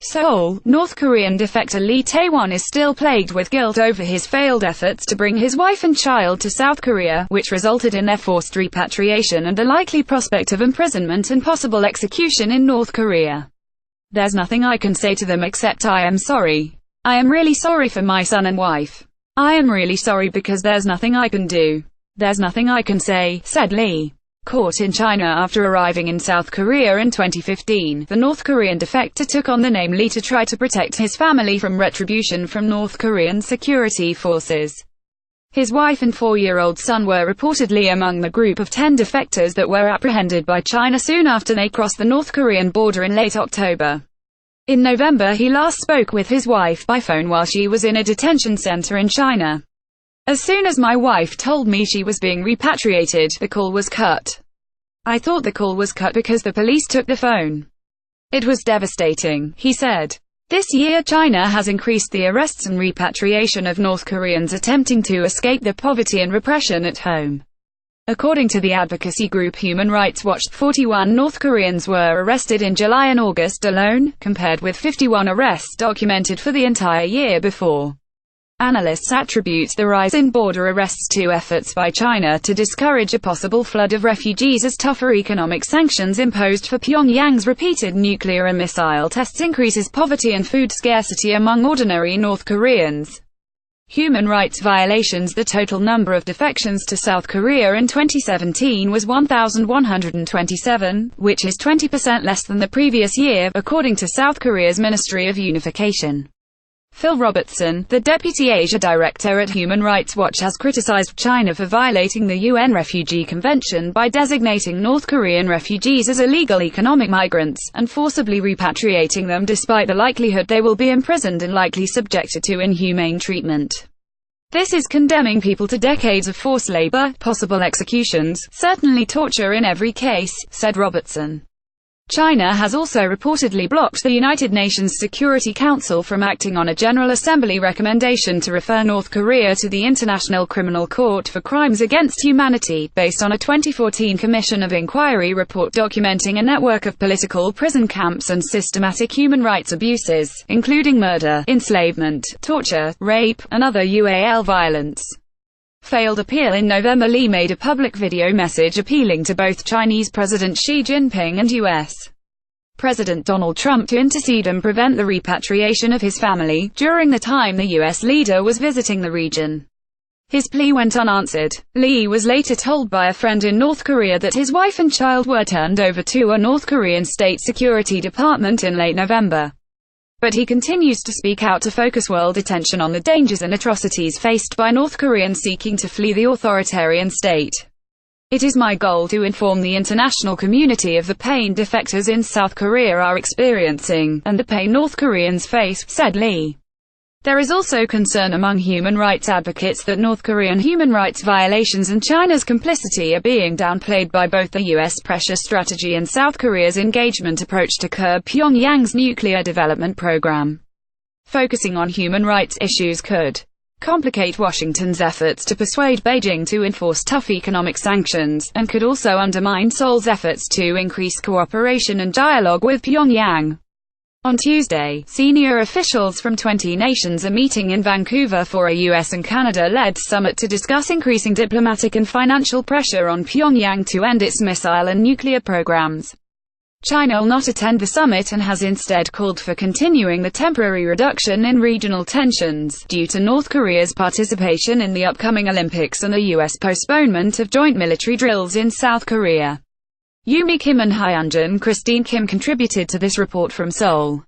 Seoul, North Korean defector Lee Tae-won is still plagued with guilt over his failed efforts to bring his wife and child to South Korea, which resulted in their forced repatriation and the likely prospect of imprisonment and possible execution in North Korea. "There's nothing I can say to them except I am sorry. I am really sorry for my son and wife. I am really sorry because there's nothing I can do. There's nothing I can say," said Lee. Caught in China after arriving in South Korea in 2015, the North Korean defector took on the name Lee to try to protect his family from retribution from North Korean security forces. His wife and 4-year-old son were reportedly among the group of 10 defectors that were apprehended by China soon after they crossed the North Korean border in late October. In November he last spoke with his wife by phone while she was in a detention center in China. "As soon as my wife told me she was being repatriated, the call was cut. I thought the call was cut because the police took the phone. It was devastating," he said. This year China has increased the arrests and repatriation of North Koreans attempting to escape the poverty and repression at home. According to the advocacy group Human Rights Watch, 41 North Koreans were arrested in July and August alone, compared with 51 arrests documented for the entire year before. Analysts attribute the rise in border arrests to efforts by China to discourage a possible flood of refugees as tougher economic sanctions imposed for Pyongyang's repeated nuclear and missile tests increases poverty and food scarcity among ordinary North Koreans. Human rights violations. The total number of defections to South Korea in 2017 was 1,127, which is 20% less than the previous year, according to South Korea's Ministry of Unification. Phil Robertson, the deputy Asia director at Human Rights Watch, has criticized China for violating the UN Refugee Convention by designating North Korean refugees as illegal economic migrants, and forcibly repatriating them despite the likelihood they will be imprisoned and likely subjected to inhumane treatment. "This is condemning people to decades of forced labor, possible executions, certainly torture in every case," said Robertson. China has also reportedly blocked the United Nations Security Council from acting on a General Assembly recommendation to refer North Korea to the International Criminal Court for Crimes Against Humanity, based on a 2014 Commission of Inquiry report documenting a network of political prison camps and systematic human rights abuses, including murder, enslavement, torture, rape, and other UAL violence. Failed appeal. In November, Lee made a public video message appealing to both Chinese President Xi Jinping and U.S. President Donald Trump to intercede and prevent the repatriation of his family, during the time the U.S. leader was visiting the region. His plea went unanswered. Lee was later told by a friend in North Korea that his wife and child were turned over to a North Korean State Security Department in late November. But he continues to speak out to focus world attention on the dangers and atrocities faced by North Koreans seeking to flee the authoritarian state. "It is my goal to inform the international community of the pain defectors in South Korea are experiencing, and the pain North Koreans face," said Lee. There is also concern among human rights advocates that North Korean human rights violations and China's complicity are being downplayed by both the U.S. pressure strategy and South Korea's engagement approach to curb Pyongyang's nuclear development program. Focusing on human rights issues could complicate Washington's efforts to persuade Beijing to enforce tough economic sanctions, and could also undermine Seoul's efforts to increase cooperation and dialogue with Pyongyang. On Tuesday, senior officials from 20 nations are meeting in Vancouver for a US and Canada-led summit to discuss increasing diplomatic and financial pressure on Pyongyang to end its missile and nuclear programs. China will not attend the summit and has instead called for continuing the temporary reduction in regional tensions, due to North Korea's participation in the upcoming Olympics and the US postponement of joint military drills in South Korea. Yumi Kim and Hyunjin Christine Kim contributed to this report from Seoul.